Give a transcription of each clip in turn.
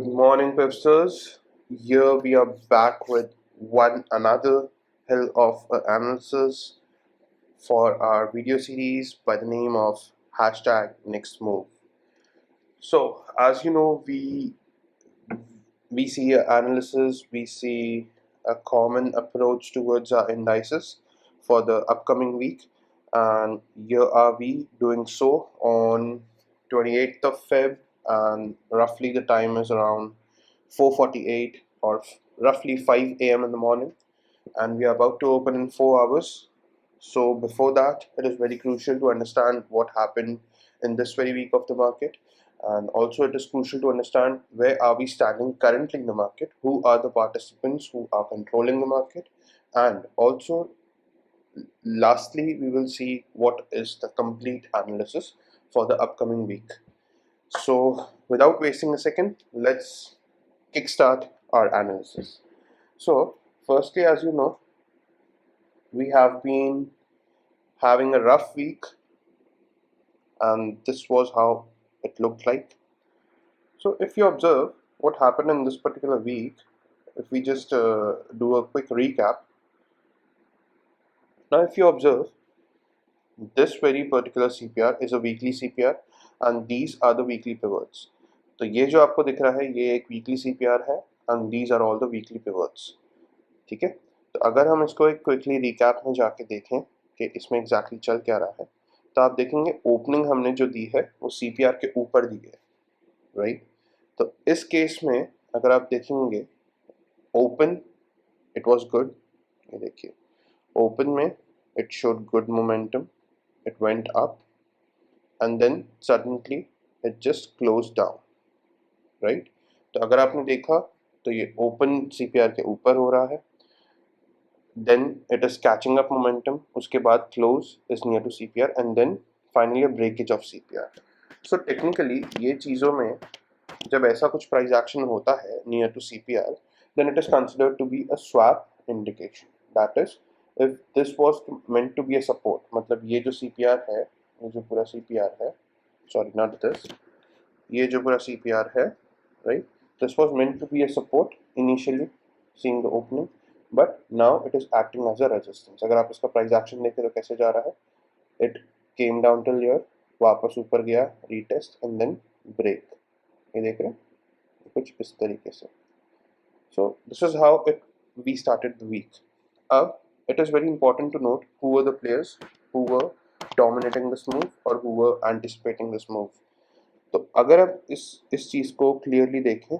Good morning, Pipsters. Here we are back with one another hill of analysis for our video series by the name of hashtag Next Move. So, as you know, we see analysis, we see a common approach towards our indices for the upcoming week, and here are we doing so on 28th of Feb, and roughly the time is around 4:48 or roughly 5 a.m. in the morning, and we are about to open in 4 hours. So before that, it is very crucial to understand what happened in this very week of the market, and also it is crucial to understand where are we standing currently in the market, who are the participants who are controlling the market, and also lastly we will see what is the complete analysis for the upcoming week. So without wasting a second, let's kickstart our analysis. So firstly, as you know, we have been having a rough week, and this was how it looked like. So if you observe what happened in this particular week, if we just do a quick recap. Now if you observe, this very particular CPR is a weekly CPR and these are the weekly pivots. तो ये जो आपको दिख रहा है ये एक weekly CPR है and these are all the weekly pivots. ठीक है, तो अगर हम इसको एक क्विकली रिकैप में जाके देखें कि इसमें एग्जैक्टली चल क्या रहा है, तो आप देखेंगे ओपनिंग हमने जो दी है वो CPR के ऊपर दी है, राइट। तो इस केस में अगर आप देखेंगे ओपन इट वाज गुड, ये देखिए ओपन में it showed good momentum, it went up and then suddenly it just closed down, right? तो अगर आपने देखा तो ये ओपन CPR के ऊपर हो रहा है, then it is catching up momentum, उसके बाद close is near to CPR and then finally a breakage of CPR. So technically ये चीज़ों में जब ऐसा कुछ price action होता है near to CPR, then it is considered to be a swap indication. That is, if this was meant to be a support, मतलब ये जो CPR है, ये जो पूरा CPR है, sorry not this, ये जो पूरा CPR है, right, this was meant to be a support initially seeing the opening, but now it is acting as a resistance. अगर आप इसका price action देखें तो कैसे जा रहा है, it came down till here, वापस ऊपर गया, retest and then break, ये देख रहे हैं कुछ इस तरीके से. So this is how we started the week. अब it is very important to note who were the players who were dominating this move or who were anticipating this move. तो अगर आप इस चीज़ को क्लियरली देखें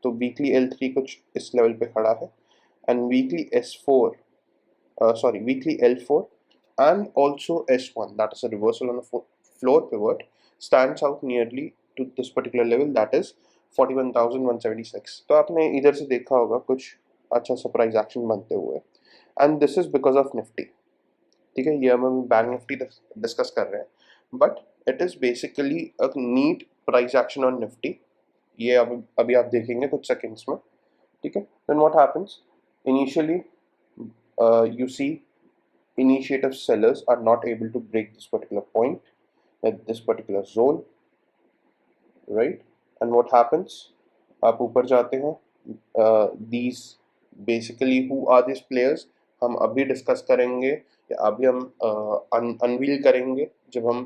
तो वीकली L3 कुछ इस लेवल पे खड़ा है and weekly weekly L4 and also S1, that is a reversal on a floor pivot, stands out nearly to this particular level, that is 41,176. तो आपने इधर से देखा होगा कुछ अच्छा सरप्राइज एक्शन बनते हुए, and this is because of Nifty. ठीक है, ये हम बैंक निफ्टी डिस्कस कर रहे हैं, but it is basically a neat price action on Nifty. ये अभी आप देखेंगे कुछ सेकंड्स में. ठीक है, then what happens initially, you see initiative sellers are not able to break this particular point at this particular zone, right? And what happens, आप ऊपर जाते हैं. These basically who are these players हम अभी discuss करेंगे या अभी हम अनवील करेंगे जब हम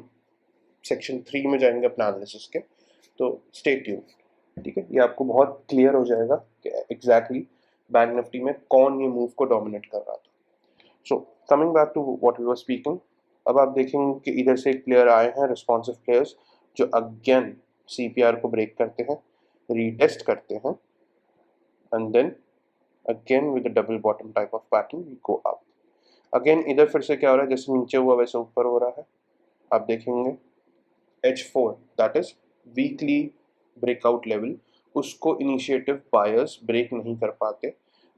सेक्शन 3 में जाएंगे अपने एनालिसिस के. तो स्टे ट्यून्ड. ठीक है, ये आपको बहुत क्लियर हो जाएगा कि एग्जैक्टली बैंक निफ्टी में कौन ये मूव को डोमिनेट कर रहा था. So coming back to what we were speaking, अब आप देखेंगे कि इधर से एक प्लेयर आए हैं, रिस्पॉन्सिव प्लेयर्स, जो अगेन CPR को ब्रेक करते हैं, रीटेस्ट करते हैं, and then again with the double bottom type of pattern we go up. Again इधर फिर से क्या हो रहा है, जैसे नीचे हुआ वैसे ऊपर हो रहा है. आप देखेंगे H4, that is weekly breakout level, उसको इनिशिएटिव बायर्स ब्रेक नहीं कर पाते.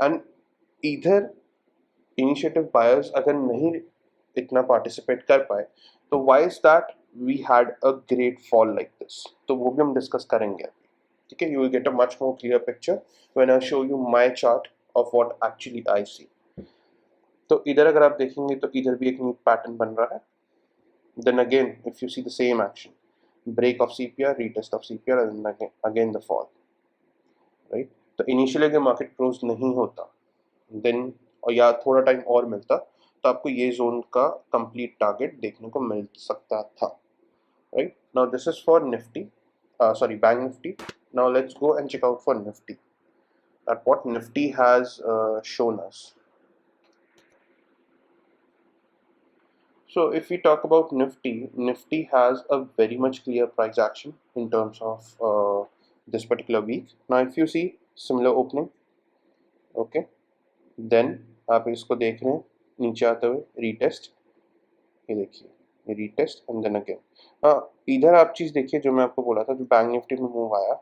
एंड इधर इनिशिएटिव बायर्स अगर नहीं इतना पार्टिसिपेट कर पाए तो why is that we had a great fall like this, तो वो भी हम डिस्कस करेंगे अभी. ठीक है, you will get a much more clear picture when I show you my chart of what actually I see. तो इधर अगर आप देखेंगे तो इधर भी एक नीट पैटर्न बन रहा है. Then again if you see the same action, break of CPR, retest of CPR, and then again the fall. Right. तो इनिशियली अगर मार्केट क्लोज नहीं होता देन और या थोड़ा टाइम और मिलता तो आपको ये जोन का कंप्लीट टारगेट देखने को मिल सकता था, right. Now this is for Nifty, sorry, bank nifty. Now let's go and check out for nifty, that what nifty has shown us. So if we talk about nifty has a very much clear price action in terms of this particular week. Now if you see similar opening, okay, then आप इसको देख रहे हैं नीचे आते हुए retest, ये देखिए ये रीटेस्ट एंड देन अगेन। हाँ, इधर आप चीज़ देखिए जो मैं आपको बोला था, जो बैंक निफ्टी में मूव आया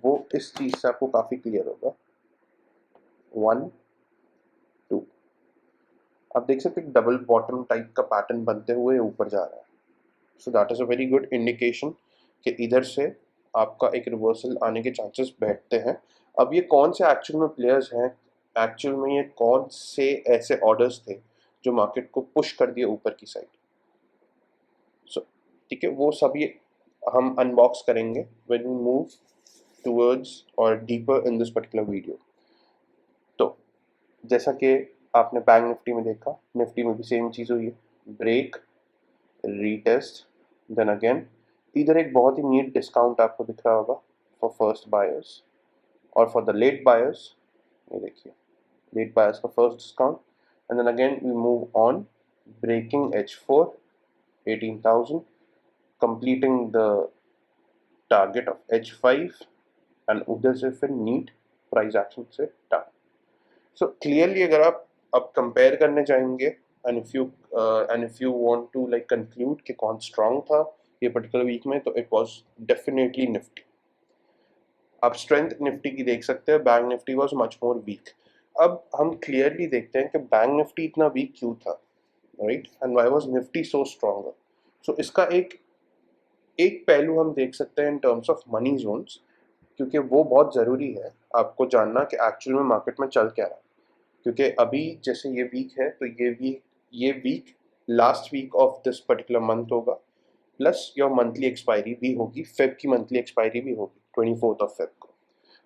वो इस चीज़ से आपको काफ़ी क्लियर होगा। 1 2 आप देख सकते हैं डबल बॉटम टाइप का पैटर्न बनते हुए ऊपर जा रहा है। So that is a very good indication कि इधर से आपका एक रिवर्सल आने के चांसेस बैठते हैं। अब ये कौन से एक्चुअल में प्लेयर्स हैं, एक्चुअल में ये कौन से ऐसे ऑर्डर्स थे जो मार्केट को पुश कर दिए ऊपर की साइड। सो ठीक है, वो सभी हम अनबॉक्स करेंगे व्हेन वी मूव टूवर्ड्स और deeper in this particular video. तो जैसा कि आपने बैंक निफ्टी में देखा, निफ्टी में भी सेम चीज़ हुई है, ब्रेक, रीटेस्ट, देन अगेन इधर एक बहुत ही नीट डिस्काउंट आपको दिख रहा होगा फॉर फर्स्ट बायर्स और फॉर द लेट बायर्स, ये देखिए लेट बायर्स का first discount and then again we move on breaking H4 18,000, completing the target of H5 and उधर से फिर नीट प्राइस एक्शन से डाउन। सो क्लियरली अगर आप अब कंपेयर करने जाएंगे and if you want to like conclude कि कौन स्ट्रांग था ये पर्टिकुलर वीक में, तो इट वाज डेफिनेटली निफ्टी। आप स्ट्रेंथ निफ्टी की देख सकते हैं, Bank Nifty was much more weak. अब हम क्लियरली देखते हैं कि बैंक निफ्टी इतना वीक क्यों था, right, and why was Nifty so stronger. So इसका एक पहलू हम देख सकते हैं in terms of money zones, क्योंकि वो बहुत ज़रूरी है आपको जानना कि एक्चुअल में मार्केट में चल क्या रहा है। क्योंकि अभी जैसे ये वीक है तो ये week last week of this particular month होगा, प्लस योर मंथली एक्सपायरी भी होगी, फेब की मंथली एक्सपायरी भी होगी 24 ऑफ फेब को।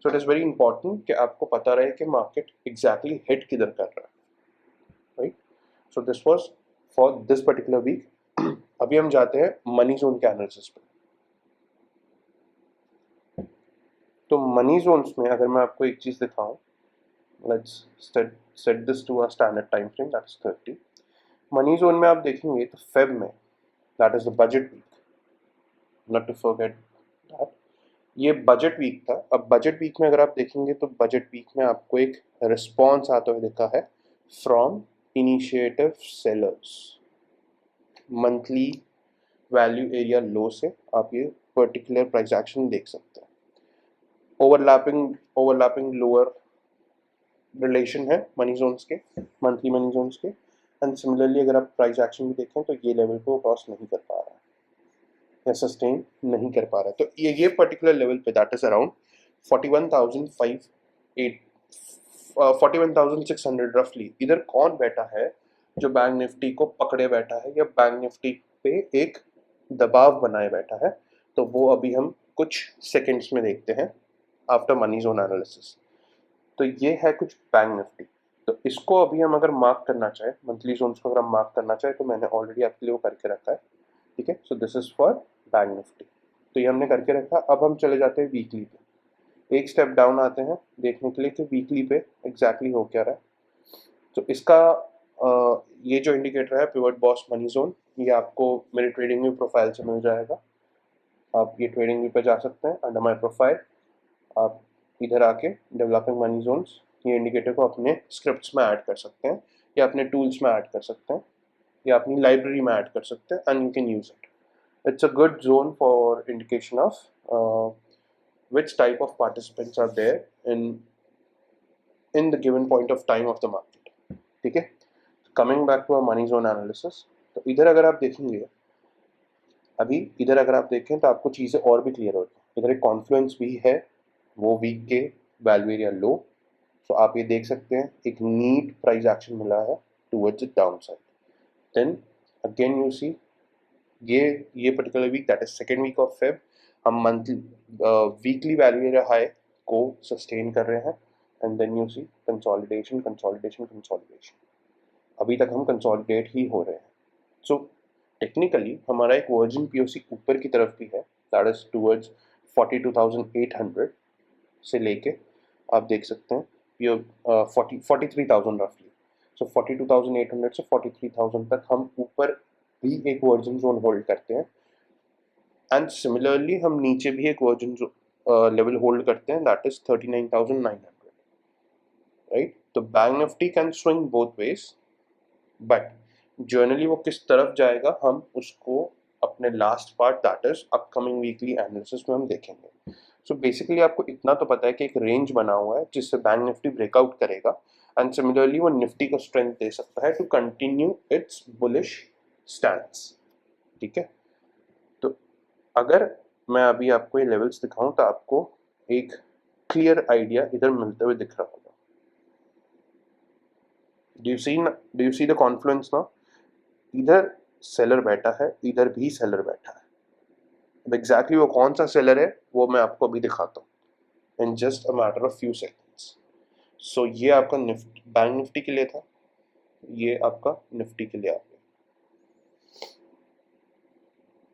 So it is very important कि आपको पता रहे कि मार्केट एग्जैक्टली हिट किधर कर रहा है, right. So this was for this particular week. अभी हम जाते हैं मनी जोन के एनालिसिस पे। तो मनी जोन्स में अगर मैं आपको एक चीज़ दिखाऊं, let's set this to a standard time frame that is 30। Money zone में आप देखेंगे तो फेब में that is the budget week, not to forget that, ये बजट वीक था। अब बजट वीक में अगर आप देखेंगे तो बजट वीक में आपको एक रिस्पॉन्स आता हुआ दिखा है from initiative sellers. Monthly value area low से आप ये पर्टिकुलर प्राइस एक्शन देख सकते हैं। ओवरलैपिंग लोअर रिलेशन है मनी जोन्स के, मंथली मनी जोन्स के, एंड सिमिलरली अगर आप प्राइस एक्शन भी देखें तो ये लेवल को क्रॉस नहीं कर पा रहा है या सस्टेन नहीं कर पा रहा है। तो ये पर्टिकुलर लेवल पे दैट इज अराउंड 41,600 रफली, इधर कौन बैठा है जो बैंक निफ्टी को पकड़े बैठा है या बैंक निफ्टी पे एक दबाव बनाए बैठा है, तो वो अभी हम कुछ सेकंड्स में देखते हैं आफ्टर मनी जोन एनालिसिस। तो ये है कुछ बैंक निफ्टी। तो इसको अभी हम अगर मार्क करना चाहें, मंथली जोन्स को अगर हम मार्क करना चाहें, तो मैंने ऑलरेडी आपके लिए वो करके रखा है, ठीक है। So this is for bank Nifty, तो ये हमने करके रखा। अब हम चले जाते हैं वीकली पे, एक स्टेप डाउन आते हैं देखने के लिए कि वीकली पे एग्जैक्टली हो क्या रहा है। तो इसका ये जो इंडिकेटर है पिवट बॉस मनी जोन, ये आपको मेरे ट्रेडिंग व्यू प्रोफाइल से मिल जाएगा। आप ये ट्रेडिंग व्यू पे जा सकते हैं, अंडर माई प्रोफाइल आप इधर आके डेवलपिंग मनी जोन्स ये इंडिकेटर को अपने स्क्रिप्ट्स में ऐड कर सकते हैं या अपने टूल्स में ऐड कर सकते हैं या अपनी लाइब्रेरी में ऐड कर सकते हैं, and you can use it. It's a good zone for indication of which type of participants are there in the given point of time of the market, ठीक है। Coming back to a money zone analysis, तो इधर अगर आप देखेंगे, अभी इधर अगर आप देखें तो आपको चीज़ें और भी क्लियर होगी। इधर एक कॉन्फ्लुएंस भी है, वो वीक के वैल्यू एरिया लो, सो आप ये देख सकते हैं एक नीट प्राइस एक्शन मिला है towards the down side. Then again you see ये particular week that is second week of Feb, हम monthly weekly value area high को सस्टेन कर रहे हैं, and then you see consolidation consolidation consolidation, अभी तक हम कंसोलिडेट ही हो रहे हैं। सो टेक्निकली हमारा एक वर्जिन पीओसी ऊपर की तरफ भी है, दैट इज टूवर्ड्स 42,800 से लेके आप देख सकते हैं ये 43,000 रफली। सो 42,800 से 43,000 तक हम ऊपर भी एक वर्जिन जोन होल्ड करते हैं, एंड सिमिलरली हम नीचे भी एक वर्जिन लेवल होल्ड करते हैं, दैट इज 39,900, राइट। तो Bank Nifty can swing both ways, but generally वो किस तरफ जाएगा हम उसको अपने last part that is upcoming weekly analysis में हम देखेंगे। सो बेसिकली आपको इतना तो पता है कि एक रेंज बना हुआ है जिससे बैंक निफ्टी ब्रेकआउट करेगा, एंड सिमिलरली वो निफ्टी को स्ट्रेंथ दे सकता है to continue its bullish stance, ठीक है। तो अगर मैं अभी आपको ये लेवल्स दिखाऊं तो आपको एक क्लियर आइडिया इधर मिलते हुए दिख रहा होगा। Do you see the Confluence ना, इधर सेलर बैठा है, इधर भी सेलर बैठा है। अब एग्जैक्टली वो कौन सा सेलर है वो मैं आपको अभी दिखाता हूँ in just a matter of few seconds. So ये आपका बैंक निफ्टी के लिए था, ये आपका निफ्टी के लिए आ गया।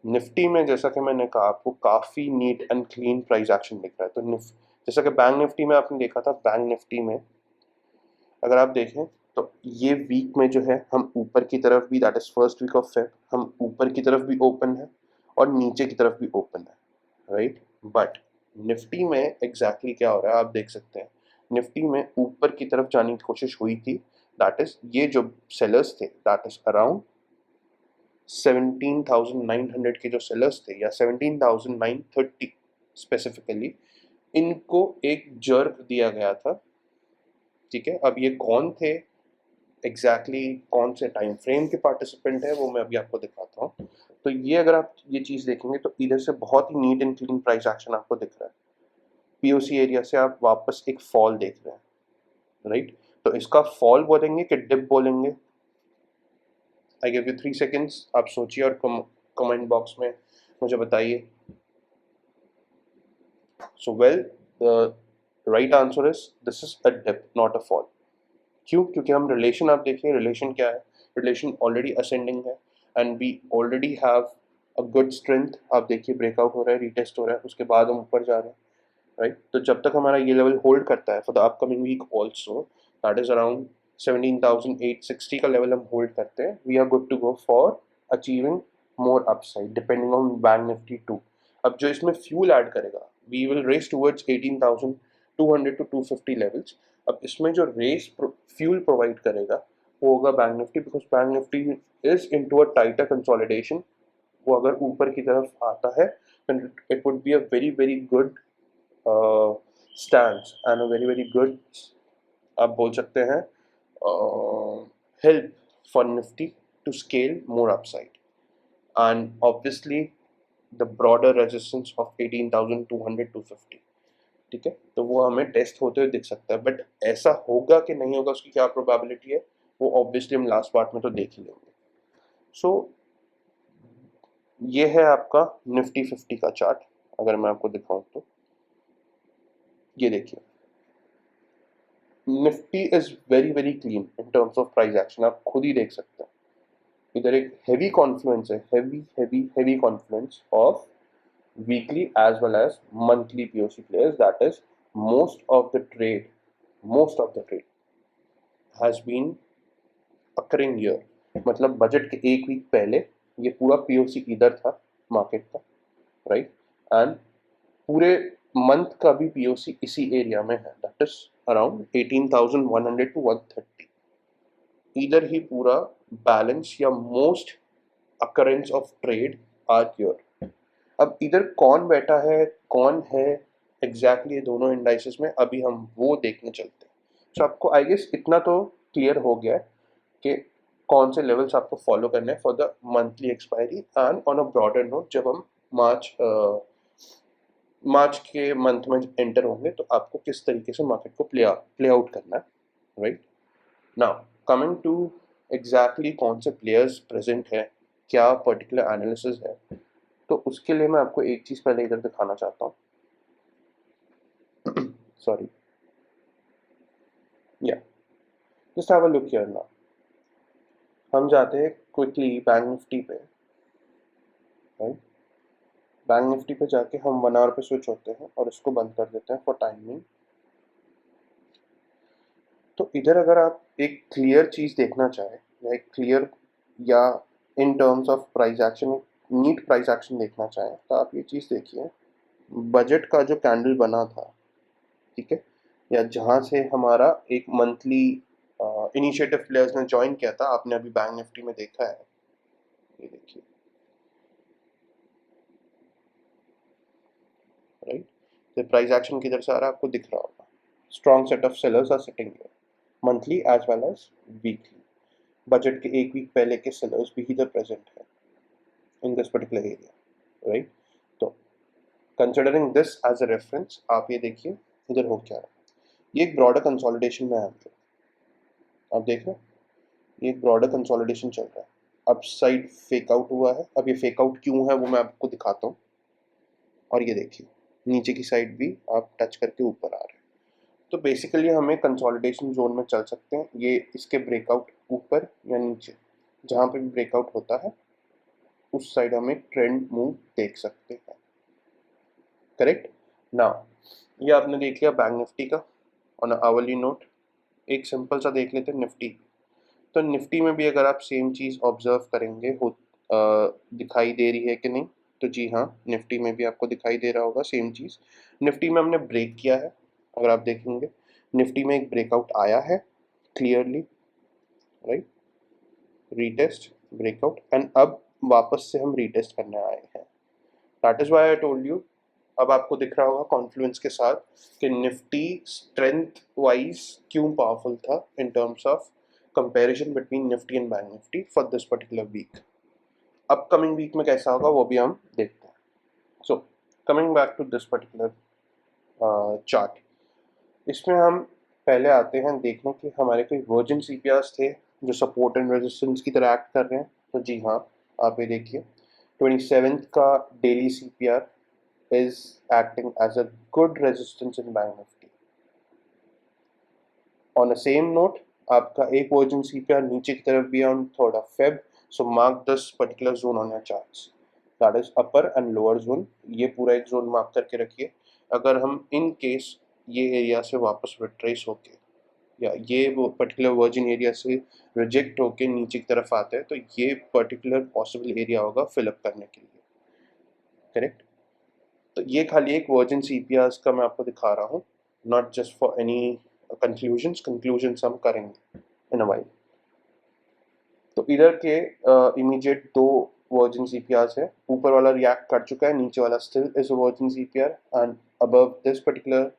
निफ्टी में जैसा कि मैंने कहा आपको काफ़ी NEET and clean price action दिख रहा है। तो जैसा कि बैंक निफ्टी में आपने देखा था, बैंक निफ्टी में अगर आप देखें तो ये वीक में जो है हम ऊपर की तरफ भी, that is first week of Feb, हम ऊपर की तरफ भी ओपन है और नीचे की तरफ भी ओपन है, राइट। बट निफ्टी में एग्जैक्टली क्या हो रहा है आप देख सकते हैं, निफ्टी में ऊपर की तरफ जाने की कोशिश हुई थी, दैट इज ये जो सेलर्स थे दैट इज अराउंड 17,900 के जो सेलर्स थे या 17,930 स्पेसिफिकली, इनको एक जर्क दिया गया था, ठीक है। अब ये कौन थे एग्जैक्टली कौन से टाइम फ्रेम के पार्टिसिपेंट है वो मैं अभी आपको दिखाता हूँ। तो ये अगर आप ये चीज़ देखेंगे तो इधर से बहुत ही neat and clean price action आपको दिख रहा है, पीओसी एरिया से आप वापस एक फॉल देख रहे हैं, राइट। तो इसका फॉल बोलेंगे कि डिप बोलेंगे, आई गिव यू 3 सेकेंड्स, आप सोचिए और कमेंट बॉक्स में मुझे बताइए। So well the right answer is this is a dip not a fall. क्यों? क्योंकि हम रिलेशन आप देखिए, रिलेशन क्या है, रिलेशन ऑलरेडी असेंडिंग है and we already have a good strength. आप देखिए ब्रेकआउट हो रहा है, रीटेस्ट हो रहा है, उसके बाद हम ऊपर जा रहे हैं, राइट। तो जब तक हमारा ये लेवल होल्ड करता है for the upcoming week also, that is around 17,860 का लेवल हम होल्ड करते हैं, we are good to go for achieving more upside depending on bank Nifty 2। अब जो इसमें फ्यूल ऐड करेगा, we will race towards 18,200 to 250 levels. अब इसमें जो रेस फ्यूल प्रोवाइड करेगा वो होगा bank Nifty, because bank Nifty is into a tighter consolidation. वो अगर ऊपर की तरफ आता है it would be a very very good stand and a very very good, आप बोल सकते हैं, help for Nifty to scale more upside, and obviously the broader resistance of 18,200 to 50, ठीक है। तो वो हमें टेस्ट होते हुए दिख सकता है, बट ऐसा होगा कि नहीं होगा उसकी क्या प्रोबेबिलिटी है वो ऑब्वियसली हम लास्ट पार्ट में तो देख ही लेंगे। सो ये है आपका निफ्टी 50 का चार्ट। अगर मैं आपको दिखाऊं तो ये देखिए, Nifty is very very clean in terms of price action, आप खुद ही देख सकते हैं। इधर एक हेवी कॉन्फ्लुएंस है, heavy heavy heavy Confluence of weekly as well as monthly POC players, that is most of the trade has been occurring here। मतलब budget के एक वीक पहले ये पूरा POC इधर था मार्केट का, राइट, एंड पूरे मंथ का भी POC इसी एरिया में है, दैट इज अराउंड 18,100 टू 130। इधर ही पूरा बैलेंस या most occurrence of trade are here. अब इधर कौन बैठा है, कौन है एग्जैक्टली दोनों इंडाइसेस में, अभी हम वो देखने चलते हैं। सो आपको आई गेस इतना तो क्लियर हो गया है कि कौन से लेवल्स आपको फॉलो करने हैं for the monthly expiry, and on a broader note जब हम मार्च के मंथ में एंटर होंगे तो आपको किस तरीके से मार्केट को प्ले आउट करना है, right. Now coming to exactly कौन से प्लेयर्स प्रेजेंट है, क्या पर्टिकुलर एनालिसिस है, तो उसके लिए मैं आपको एक चीज़ पहले इधर दिखाना चाहता हूँ। सॉरी, या just have a look here now. हम जाते हैं क्विकली बैंक निफ्टी पे, राइट। बैंक निफ्टी पे जाके हम 1 आवर पे स्विच होते हैं और इसको बंद कर देते हैं फॉर टाइमिंग। तो इधर अगर आप एक क्लियर चीज़ देखना चाहें या एक क्लियर या in terms of price action, neat price action देखना चाहें तो आप ये चीज़ देखिए, बजट का जो कैंडल बना था, ठीक है, या जहाँ से हमारा एक मंथली इनिशिएटिव प्लेयर्स ने ज्वाइन किया था, आपने अभी बैंक निफ्टी में देखा है, ये देखिए, राइट। तो प्राइस एक्शन किधर से आ रहा है आपको दिख रहा होगा। Strong set of sellers are sitting here monthly as well as weekly. Budget के एक वीक पहले के सेलर्स भी इधर प्रेजेंट है in this particular area, right. तो considering this as a reference, आप ये देखिए इधर हो क्या रहा है। ये एक ब्रॉडर कंसोलिडेशन में है, आप देख रहे हैं, ये एक ब्रॉडर कंसोलिडेशन चल रहा है। अप साइड फेक आउट हुआ है, अब ये फेक आउट क्यों है वो मैं आपको दिखाता हूँ। और ये देखिए नीचे की साइड भी आप टच करके ऊपर आ रहे हैं। तो बेसिकली हमें कंसोलिडेशन जोन में चल सकते हैं। ये इसके ब्रेकआउट ऊपर या नीचे जहाँ पे भी ब्रेकआउट होता है उस साइड हम एक ट्रेंड मूव देख सकते हैं, करेक्ट ना। ये आपने देख लिया बैंक निफ्टी का ऑन आवरली नोट। एक सिंपल सा देख लेते हैं निफ्टी। तो निफ्टी में भी अगर आप सेम चीज़ ऑब्जर्व करेंगे हो दिखाई दे रही है कि नहीं, तो जी हाँ, निफ्टी में भी आपको दिखाई दे रहा होगा सेम चीज़। निफ्टी में हमने ब्रेक किया है, अगर आप देखेंगे निफ्टी में एक ब्रेकआउट आया है clearly, right, retest, breakout, and अब वापस से हम रीटेस्ट करने आए हैं। That is why I told you. अब आपको दिख रहा होगा कॉन्फ्लुएंस के साथ कि निफ्टी स्ट्रेंथ वाइज क्यों पावरफुल था in terms of comparison between Nifty and Bank Nifty for this particular week. Upcoming week में कैसा होगा वो भी हम देखते हैं। So coming back to this particular chart, इसमें हम पहले आते हैं देखने कि हमारे कोई वर्जिन सीपीआर्स थे जो सपोर्ट एंड रेजिस्टेंस की तरह एक्ट कर रहे हैं। तो जी हाँ, आप ये देखिए 27th का daily CPR is acting as a good resistance in Bank Nifty. On the same note, आपका एक वर्जन CPR नीचे की तरफ भी on 3rd of Feb, so mark this particular zone on your charts. That is upper and lower zone. ये पूरा एक zone mark करके रखिए। अगर हम इन केस ये एरिया से वापस रिट्रेस होके या ये वो पर्टिकुलर वर्जिन एरिया से रिजेक्ट होके नीचे की तरफ आते हैं तो ये पर्टिकुलर पॉसिबल एरिया होगा फिलअप करने के लिए, करेक्ट। तो ये खाली एक वर्जिन सीपीआर्स का मैं आपको दिखा रहा हूँ, not just for any conclusions हम करेंगे इन अ वाइल। तो इधर के इमीडिएट दो वर्जिन सीपीआर्स है, ऊपर वाला रिएक्ट कर चुका है, नीचे वाला still is a virgin CPR, and above this particular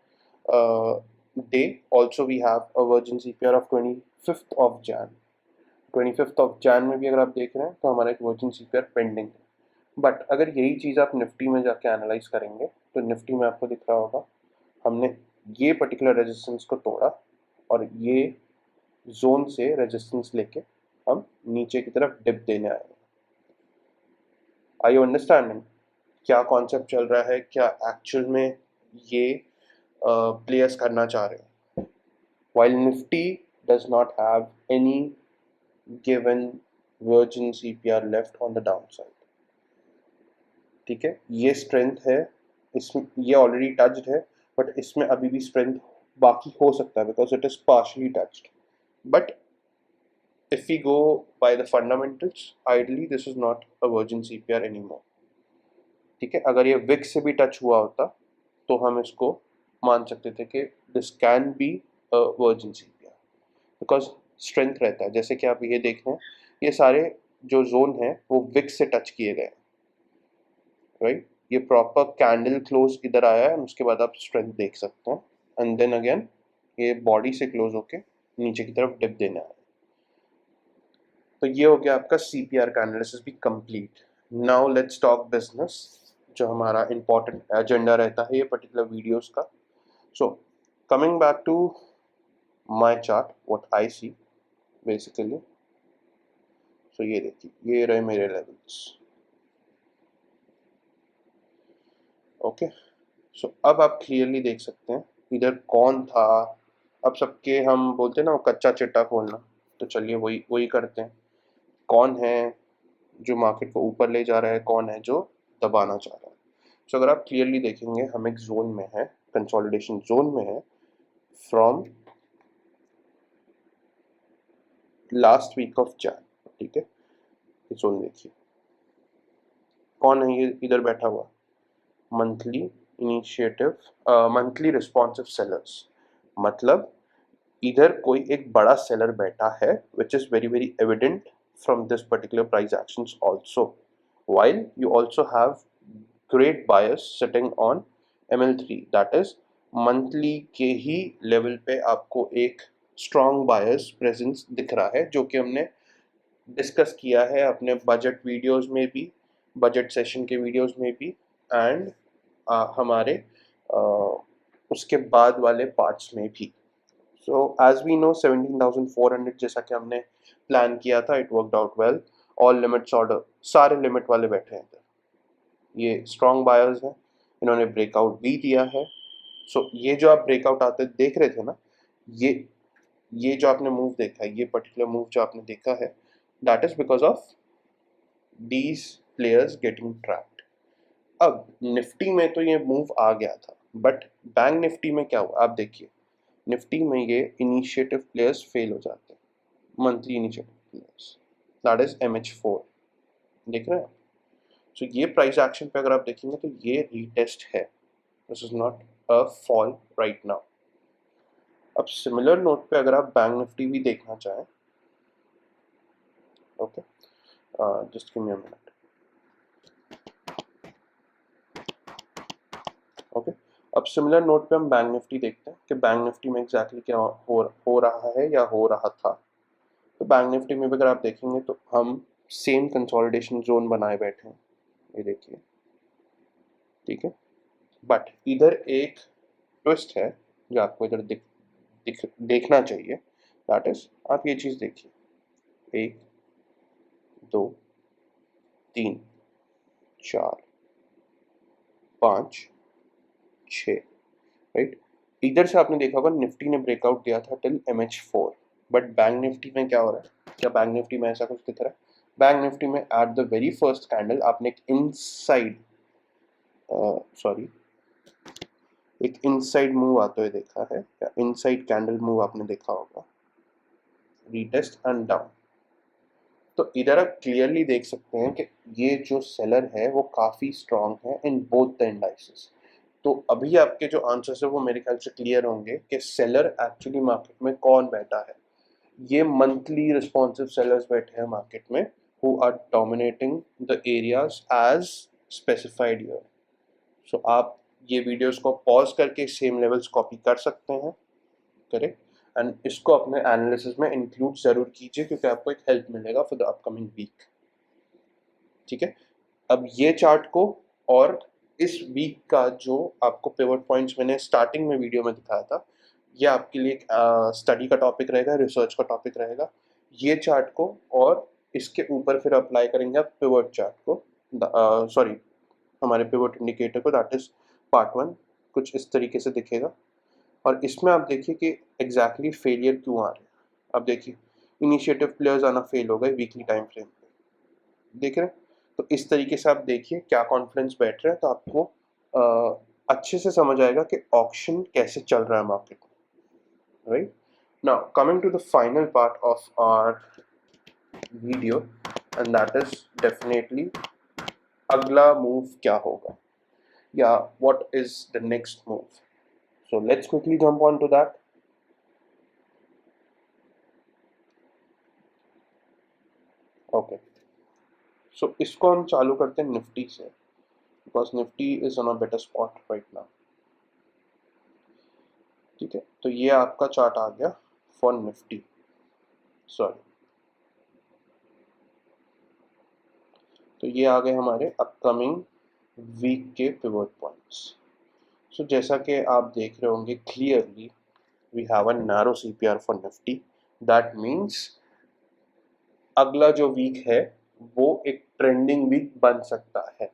day also we have a virgin CPR of 25th of Jan। 25th of Jan में भी अगर आप देख रहे हैं तो हमारा एक वर्जिन CPR पेंडिंग है। बट अगर यही चीज़ आप निफ्टी में जाके एनालाइज करेंगे तो निफ्टी में आपको दिख रहा होगा हमने ये पर्टिकुलर रेजिस्टेंस को तोड़ा और ये जोन से रेजिस्टेंस लेके हम नीचे की तरफ डिप देने आए। आर यू अंडरस्टैंडिंग क्या कॉन्सेप्ट चल रहा है, क्या एक्चुअल में ये प्लेयर्स करना चाह रहे हैं। While Nifty does not have any given virgin CPR left on the down side, ठीक है, ये स्ट्रेंथ है, इसमें ये ऑलरेडी टच्ड है, बट इसमें अभी भी स्ट्रेंथ बाकी हो सकता है because it is partially touched. But if we go by the fundamentals, ideally this is not a virgin CPR anymore, ठीक है। अगर ये विक से भी टच हुआ होता तो हम इसको मान सकते थे कि this can be a virgin CPR because strength रहता है। जैसे कि आप ये देख रहे हैं ये सारे जो जोन है वो विक से टच किए गए, राइट। ये प्रॉपर कैंडल क्लोज इधर आया है, उसके बाद आप स्ट्रेंथ देख सकते हैं, एंड देन अगेन ये बॉडी से क्लोज होके नीचे की तरफ डिप देना है। तो ये हो गया आपका सीपीआर का एनालिसिस भी complete. Now let's talk business, जो हमारा इंपॉर्टेंट एजेंडा रहता है ये पर्टिकुलर वीडियोस का। So coming back to my chart, what I see basically, so ये देखिए ये रहे मेरे लेवल्स, ओके। सो अब आप क्लियरली देख सकते हैं इधर कौन था। अब सबके हम बोलते हैं ना वो कच्चा चिट्टा खोलना, तो चलिए वही वही करते हैं। कौन है जो मार्केट को ऊपर ले जा रहा है, कौन है जो दबाना चाह रहा है। तो अगर आप क्लियरली देखेंगे हम एक जोन में है, कंसोलिडेशन जोन में है from last week of Jan. ठीक है, ये जोन देखिए कौन है ये इधर बैठा हुआ, monthly initiative, monthly responsive sellers. मतलब इधर कोई एक बड़ा सेलर बैठा है which is very very evident from this particular price actions also, while you also have great buyers sitting on ML3, that is monthly के ही लेवल पे आपको एक स्ट्रॉन्ग बायर्स प्रेजेंस दिख रहा है, जो कि हमने डिस्कस किया है अपने बजट वीडियोस में भी, बजट सेशन के वीडियोस में भी, एंड हमारे उसके बाद वाले पार्ट्स में भी। सो एज वी नो 17,400 जैसा कि हमने प्लान किया था, it worked out well. All limits order, सारे लिमिट वाले बैठे हैं इधर, ये स्ट्रॉन्ग बायर्स हैं, इन्होंने ब्रेकआउट भी दिया है। सो ये जो आप ब्रेकआउट आते देख रहे थे ना, ये जो आपने मूव देखा है, ये पर्टिकुलर मूव जो आपने देखा है, that is because of these players getting trapped. अब निफ्टी में तो ये मूव आ गया था, बट बैंक निफ्टी में क्या हुआ आप देखिए। निफ्टी में ये इनिशिएटिव प्लेयर्स फेल हो जाते हैं, monthly initiative players, that is MH4, देख रहे हैं। सो ये प्राइस एक्शन पे अगर आप देखेंगे तो ये रीटेस्ट है, this is not a fall right now. अब सिमिलर नोट पे अगर आप बैंक निफ्टी भी देखना चाहें, okay just give me a minute, okay. अब सिमिलर नोट पे हम बैंक निफ्टी देखते हैं कि बैंक निफ्टी में एग्जैक्टली क्या हो रहा है या हो रहा था। तो बैंक निफ्टी में भी अगर आप देखेंगे तो हम सेम कंसोलिडेशन जोन बनाए बैठे हैं, ये देखिए, ठीक है। बट इधर एक ट्विस्ट है जो आपको इधर देखना चाहिए, दैट इज आप ये चीज़ देखिए, 1 2 3 4 5 6, राइट। इधर से आपने देखा होगा निफ्टी ने ब्रेकआउट दिया था till MH4, but bank Nifty में क्या हो रहा है, क्या बैंक निफ्टी में ऐसा कुछ दिख रहा है? बैंक निफ्टी में at the very first candle आपने एक इनसाइड एक इनसाइड मूव आते हुए देखा है, या इनसाइड कैंडल मूव आपने देखा होगा, रीटेस्ट एंड डाउन। तो इधर आप क्लियरली देख सकते हैं कि ये जो सेलर है वो काफ़ी स्ट्रांग है इन बोथ द इंडाइसेस। तो अभी आपके जो आंसर्स है वो मेरे ख्याल से क्लियर होंगे कि सेलर एक्चुअली मार्केट में कौन बैठा है। ये मंथली रिस्पॉन्सिव सेलर्स बैठे हैं मार्केट में, who are dominating the areas as specified here. So आप ये वीडियोस को पॉज करके सेम लेवल्स कॉपी कर सकते हैं, करेक्ट, एंड इसको अपने एनालिसिस में इंक्लूड जरूर कीजिए, क्योंकि आपको एक हेल्प मिलेगा फॉर द अपकमिंग वीक। ठीक है, अब ये चार्ट को और इस वीक का जो आपको पिवट पॉइंट्स मैंने स्टार्टिंग में वीडियो में दिखाया था, ये आपके लिए एक स्टडी का टॉपिक रहेगा, रिसर्च का टॉपिक रहेगा। ये चार्ट को और इसके ऊपर फिर अप्लाई करेंगे आप पिवट चार्ट को, सॉरी हमारे पिवट इंडिकेटर को, दैट इज पार्ट 1, कुछ इस तरीके से दिखेगा। और इसमें आप देखिए कि एग्जैक्टली फेलियर क्यों आ रहे हैं। अब देखिए इनिशिएटिव प्लेयर्स आना फेल हो गए वीकली टाइम फ्रेम पे, देख रहे हैं। तो इस तरीके से आप देखिए क्या कॉन्फिडेंस बैठ रहा है, तो आपको अच्छे से समझ आएगा कि ऑक्शन कैसे चल रहा है मार्केट में, right. Now coming to the final part of our video, and that is definitely अगला मूव क्या होगा, या what is the next move. So let's quickly jump on to that. Okay. So इसको हम चालू करते हैं निफ्टी से, because Nifty is on a better spot right now. ठीक है, तो ये आपका चार्ट आ गया फॉर निफ्टी, सॉरी, तो ये आ गए हमारे अपकमिंग वीक के पिवट पॉइंट्स। सो जैसा कि आप देख रहे होंगे clearly, we have a narrow CPR for Nifty, that means अगला जो वीक है वो एक ट्रेंडिंग वीक बन सकता है,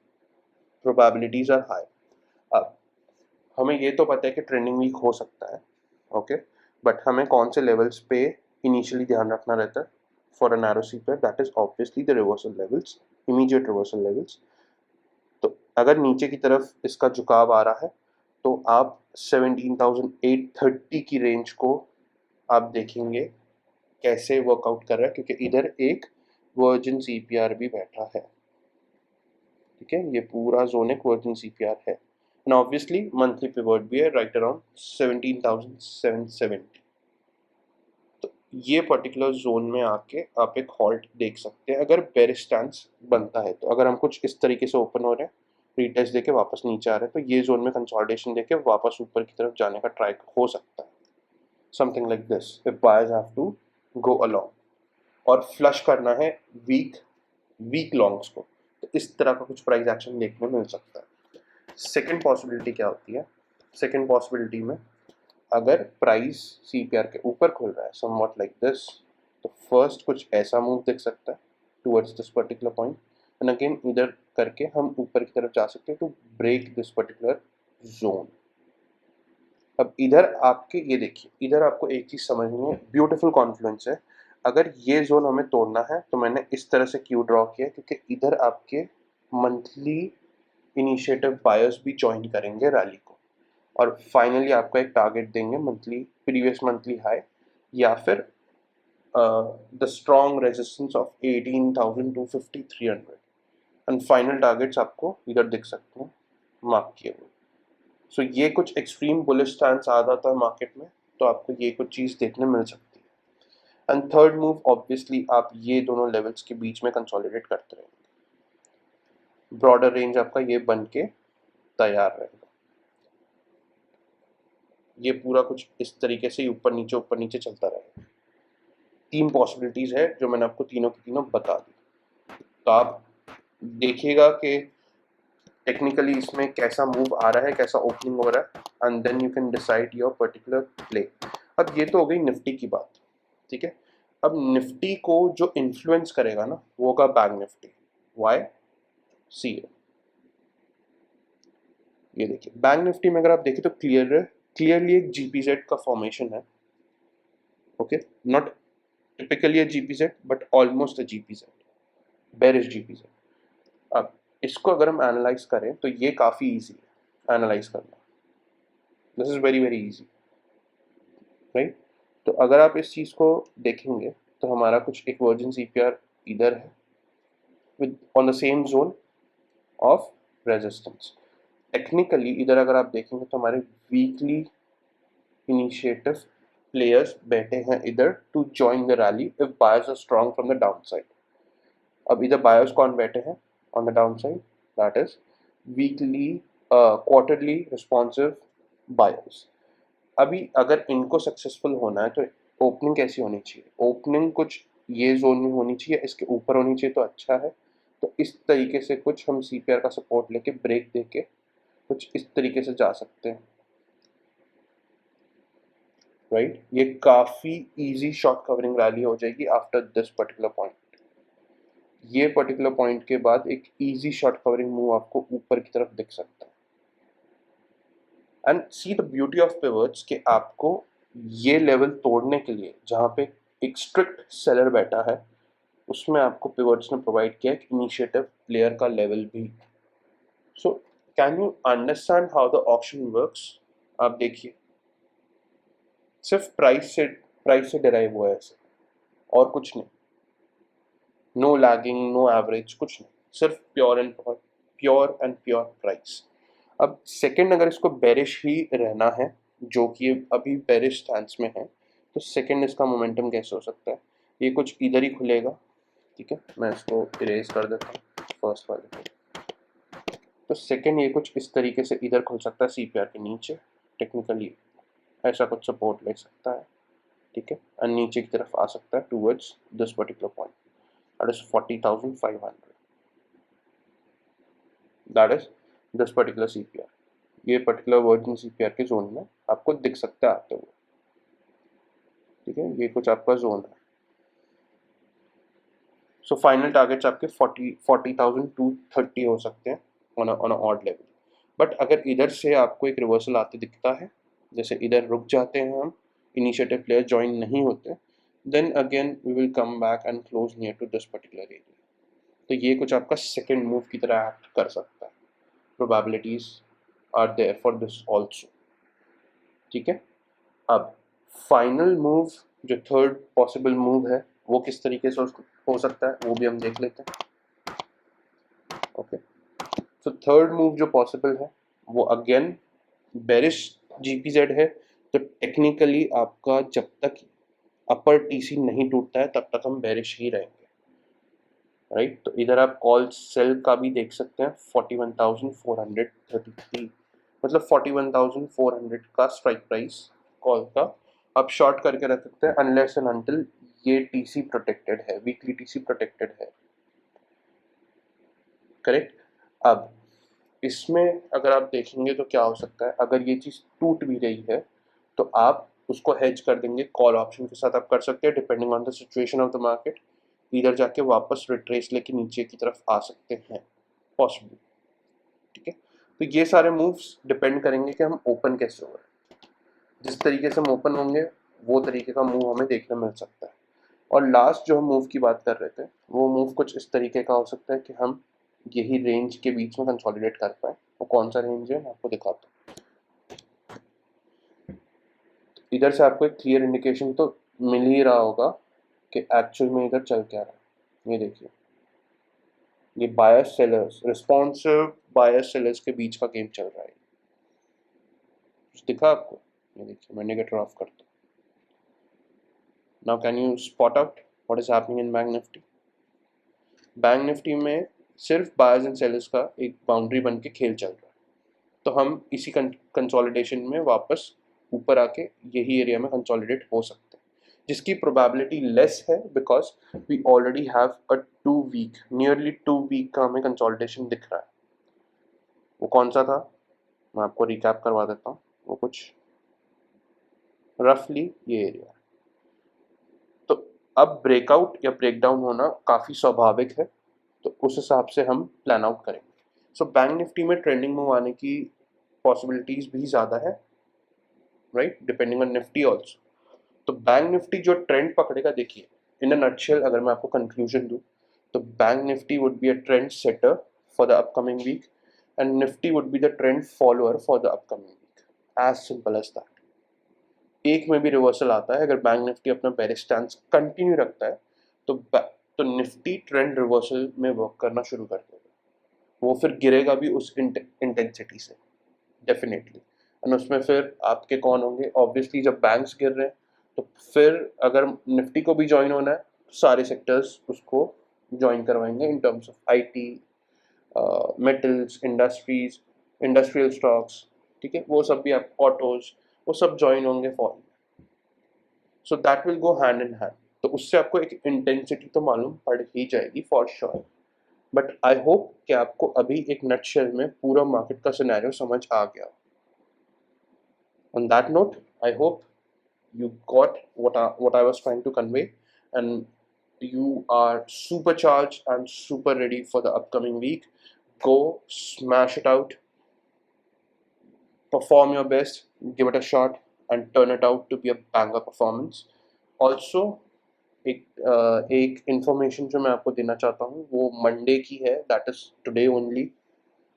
प्रोबेबिलिटीज आर हाई। अब हमें ये तो पता है कि ट्रेंडिंग वीक हो सकता है, ओके, बट हमें कौन से लेवल्स पे इनिशियली ध्यान रखना रहता है for a narrow CPR, that is obviously the reversal levels, immediate reversal levels. तो अगर नीचे की तरफ इसका झुकाव आ रहा है तो आप 17,830 की रेंज को आप देखेंगे कैसे वर्कआउट कर रहा है, क्योंकि इधर एक वर्जिन सीपीआर भी बैठा है, ठीक है, ये पूरा जोन एक वर्जिन सीपीआर है, एंड ऑब्वियसली मंथली पिवट भी है राइट अराउंड 17,770। तो ये पर्टिकुलर जोन में आके आप एक हॉल्ट देख सकते हैं अगर बेरिश स्टैंस बनता है। तो अगर हम कुछ इस तरीके से ओपन हो रहे हैं, रीटेस्ट देके वापस नीचे आ रहे हैं, तो ये जोन में कंसोलिडेशन देके वापस ऊपर की तरफ जाने का ट्राई हो सकता है, something like this if buyers have to go along, और फ्लश करना है वीक वीक लॉन्ग्स को, तो इस तरह का कुछ प्राइस एक्शन देखने को मिल सकता है। सेकेंड पॉसिबिलिटी क्या होती है, सेकेंड पॉसिबिलिटी में अगर प्राइस सीपीआर के ऊपर खुल रहा है समवॉट लाइक दिस, तो फर्स्ट कुछ ऐसा मूव दिख सकता है towards this particular point, and again इधर करके हम ऊपर की तरफ जा सकते हैं to break this particular zone. अब इधर आपके ये देखिए, इधर आपको एक चीज समझनी है, ब्यूटीफुल कॉन्फ्लुएंस है। अगर ये जोन हमें तोड़ना है तो मैंने इस तरह से क्यू ड्रॉ किया, क्योंकि इधर आपके मंथली इनिशिएटिव बायर्स भी ज्वाइन करेंगे रैली को, और फाइनली आपको एक टारगेट देंगे मंथली, प्रीवियस मंथली हाई, या फिर the strong resistance of 18,250 300, and final targets आपको इधर दिख सकते हैं मार्क किए हुए। सो ये कुछ एक्सट्रीम बुलिश स्टैंस आ जाता है मार्केट में, तो आपको ये कुछ चीज़ देखने मिल सकती है। एंड थर्ड मूव ऑब्वियसली आप ये दोनों लेवल्स के बीच में कंसोलिडेट करते रहेंगे, ब्रॉडर रेंज आपका ये बन के तैयार रहेगा। ये पूरा कुछ इस तरीके से ऊपर नीचे चलता रहेगा। तीन पॉसिबिलिटीज है जो मैंने आपको तीनों की तीनों बता दी, तो आप देखिएगा कि टेक्निकली इसमें कैसा मूव आ रहा है, कैसा ओपनिंग हो रहा है, and then you can decide your particular play. अब ये तो हो गई निफ्टी की बात, ठीक है। अब निफ्टी को जो इन्फ्लुएंस करेगा ना वो होगा बैंक निफ्टी। वाई? सी, ये देखिए बैंक निफ्टी में अगर आप देखें तो क्लियरली एक जीपीजेड का फॉर्मेशन है, okay, not typically a GPZ but almost a GPZ, bearish GPZ। अब इसको अगर हम एनालाइज करें तो ये काफ़ी इजी है एनालाइज करना, this is very very easy, right. तो अगर आप इस चीज़ को देखेंगे तो हमारा कुछ एक वर्जिन सीपीआर इधर है with on the same zone of resistance. Technically इधर अगर आप देखेंगे तो हमारे वीकली इनिशिएटिव प्लेयर्स बैठे हैं इधर to join the rally if buyers are strong from the down side. अब इधर बायर्स कौन बैठे हैं on the down side, that is weekly quarterly responsive buyers. अभी अगर इनको सक्सेसफुल होना है तो ओपनिंग कैसी होनी चाहिए, ओपनिंग कुछ ये जोन में होनी चाहिए, इसके ऊपर होनी चाहिए तो अच्छा है। तो इस तरीके से कुछ हम सीपीआर का सपोर्ट लेके ब्रेक देके कुछ इस तरीके से जा सकते हैं, राइट। ये काफ़ी इजी शॉर्ट कवरिंग रैली हो जाएगी आफ्टर दिस पर्टिकुलर पॉइंट। ये पर्टिकुलर पॉइंट के बाद एक इजी शॉर्ट कवरिंग मूव आपको ऊपर की तरफ दिख सकता है। And see the beauty of pivots कि आपको ये लेवल तोड़ने के लिए जहाँ पे एक स्ट्रिक्ट सेलर बैठा है उसमें आपको पिवट्स ने प्रोवाइड किया एक इनिशिएटिव प्लेयर का लेवल भी। So can you understand how the option works? आप देखिए, सिर्फ प्राइस से डिराइव हुआ है ऐसे, और कुछ नहीं, नो लैगिंग नो एवरेज, कुछ नहीं, सिर्फ प्योर प्राइस। अब सेकंड अगर इसको बेरिश ही रहना है, जो कि अभी बेरिश स्टैंस में है, तो सेकंड इसका मोमेंटम कैसे हो सकता है, ये कुछ इधर ही खुलेगा, ठीक है, मैं इसको इरेज कर देता हूँ फर्स्ट वाले को। तो सेकंड ये कुछ इस तरीके से इधर खुल सकता है सीपीआर के नीचे, टेक्निकली ऐसा कुछ सपोर्ट ले सकता है, ठीक है, और नीचे की तरफ आ सकता है towards this particular point, that is 40,500, that is this particular CPR. ये पर्टिकुलर वर्जिन सीपीआर के जोन में आपको दिख सकता है आते हुए, ठीक है, ये कुछ आपका जोन है। सो फाइनल टारगेट्स आपके 40,230 हो सकते हैं on on odd level. But अगर इधर से आपको एक रिवर्सल आते दिखता है, जैसे इधर रुक जाते हैं हम, इनिशिएटिव प्लेयर ज्वाइन नहीं होते, then again we will come back and close near to this particular area. तो ये कुछ आपका सेकेंड मूव की तरह एक्ट कर सकता है। Probabilities are there for this also. ठीक है, अब फाइनल मूव जो थर्ड पॉसिबल मूव है वो किस तरीके से हो सकता है वो भी हम देख लेते हैं। ओके, तो थर्ड मूव जो पॉसिबल है वो अगेन बेरिश जीपीजेड है। तो टेक्निकली आपका जब तक अपर टीसी नहीं टूटता है तब तक हम बेरिश ही रहेंगे, राइट। तो इधर आप कॉल सेल का भी देख सकते हैं 41,433, मतलब 41,400 का स्ट्राइक प्राइस कॉल का आप शॉर्ट करके रख सकते हैं अनलेस एंड अनटिल ये टीसी प्रोटेक्टेड है, वीकली टीसी प्रोटेक्टेड है, करेक्ट। अब इसमें अगर आप देखेंगे तो क्या हो सकता है, अगर ये चीज़ टूट भी रही है तो आप उसको हेज कर देंगे कॉल ऑप्शन के साथ। आप कर सकते हैं depending on the situation of the market, इधर जाके वापस रिट्रेस लेके नीचे की तरफ आ सकते हैं, पॉसिबल। ठीक है, तो ये सारे मूव्स डिपेंड करेंगे कि हम ओपन कैसे हो रहे हैं। जिस तरीके से हम ओपन होंगे वो तरीके का मूव हमें देखने मिल सकता है। और लास्ट जो हम मूव की बात कर रहे थे वो मूव कुछ इस तरीके का हो सकता है कि हम यही रेंज के बीच में कंसोलिडेट कर पाए। वो कौन सा रेंज है मैं आपको दिखाता हूँ। इधर से आपको एक क्लियर इंडिकेशन तो मिल ही रहा होगा कि एक्चुअल में इधर चल क्या रहा है। ये देखिए, ये buyers sellers, responsive buyers sellers के बीच का गेम चल रहा है। कुछ दिखा आपको? ये देखिए, मैं नेगेटिव ऑफ करता हूँ। Now can you spot out what is happening in bank Nifty? Bank Nifty में सिर्फ बायर्स एंड सेलर्स का एक बाउंड्री बन के खेल चल रहा है। तो हम इसी कंसोलिडेशन में वापस ऊपर आके यही एरिया में कंसोलिडेट हो सकते हैं, जिसकी प्रोबेबिलिटी लेस है because we already have a 2 week, nearly 2 week का हमें कंसोलिडेशन दिख रहा है। वो कौन सा था मैं आपको रिकैप करवा देता हूँ। वो कुछ रफली ये एरिया। तो अब ब्रेकआउट या ब्रेकडाउन होना काफ़ी स्वाभाविक है, तो उस हिसाब से हम प्लान आउट करेंगे। सो बैंक निफ्टी में ट्रेंडिंग मूव आने की पॉसिबिलिटीज भी ज़्यादा है, right, depending on Nifty also. तो बैंक निफ्टी जो ट्रेंड पकड़ेगा, देखिए इन अ नटशेल अगर मैं आपको कंक्लूजन दूं तो Bank Nifty would be a trend setter for the upcoming week and Nifty would be the trend follower for the upcoming week, as simple as that. एक में भी रिवर्सल आता है, अगर बैंक निफ्टी अपना बेरिश स्टैंस कंटिन्यू रखता है तो निफ्टी ट्रेंड रिवर्सल में वर्क करना शुरू कर देगा। वो फिर गिरेगा भी उस इंटेंसिटी से डेफिनेटली। एंड उसमें फिर आपके कौन होंगे, ऑब्वियसली जब बैंक्स गिर रहे हैं तो फिर अगर निफ्टी को भी ज्वाइन होना है तो सारे सेक्टर्स उसको ज्वाइन करवाएंगे इन terms of IT, metals, industries, industrial stocks. ठीक है, वो सब भी, आप ऑटोज, वो सब ज्वाइन होंगे fall. So that will go hand in hand. तो उससे आपको एक इंटेंसिटी तो मालूम पड़ ही जाएगी for sure. But I hope कि आपको अभी एक नटशेल में पूरा मार्केट का सिनेरियो समझ आ गया। On that note, I hope you got what I was trying to convey, and you are supercharged and super ready for the upcoming week. Go smash it out, perform your best, give it a shot, and turn it out to be a banger performance. Also, एक information जो मैं आपको देना चाहता हूँ वो Monday की है, दैट इज टुडे ओनली।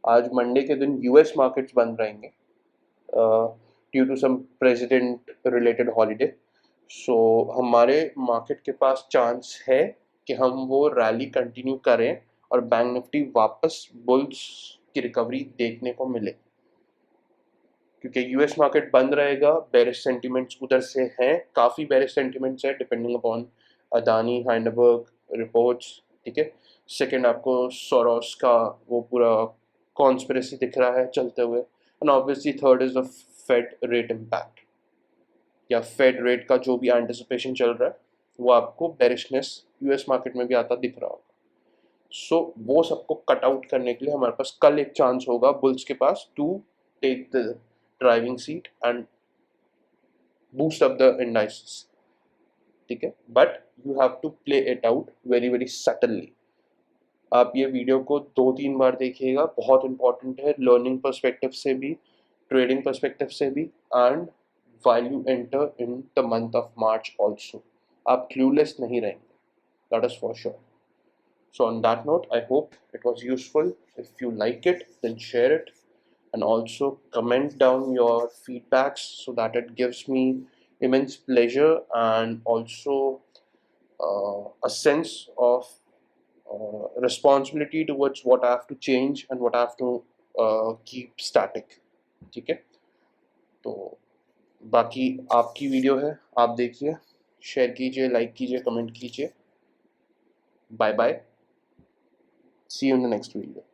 आज मंडे के दिन यूएस मार्केट्स बंद रहेंगे due to some president related holiday. So हमारे मार्केट के पास चांस है कि हम वो रैली कंटिन्यू करें और बैंक निफ्टी वापस बुल्स की रिकवरी देखने को मिले, क्योंकि यूएस मार्केट बंद रहेगा। बेरिश सेंटिमेंट्स उधर से हैं, काफ़ी बेरिश सेंटिमेंट्स है डिपेंडिंग अपॉन अदानी हाइंडबर्ग रिपोर्ट्स। ठीक है, सेकेंड आपको सोरोस का वो पूरा कॉन्स्पिरेसी दिख रहा है चलते हुए, and obviously third is the Fed rate impact, या फेड रेट का जो भी एंटिसिपेशन चल रहा है वो आपको बेरिशनेस यूएस मार्केट में भी आता दिख रहा होगा। सो वो सबको कट आउट करने के लिए हमारे पास कल एक चांस होगा बुल्स के पास to take the driving seat and boost up the indices. ठीक है, but you have to play it out very very subtly. आप ये वीडियो को 2-3 बार देखिएगा, बहुत इंपॉर्टेंट है लर्निंग पर्सपेक्टिव से भी, ट्रेडिंग पर्सपेक्टिव से भी, and while you enter in the month of March also. आप clueless नहीं रहेंगे, that is for sure. So on that note, I hope it was useful. If you like it, then share it, and also comment down your feedbacks so that it gives me immense pleasure and also a sense of responsibility towards what I have to change and what I have to keep static. ठीक है, तो बाकी आपकी video है, आप देखिए, share कीजिए, like कीजिए, कमेंट कीजिए. Bye bye, see you in the next video.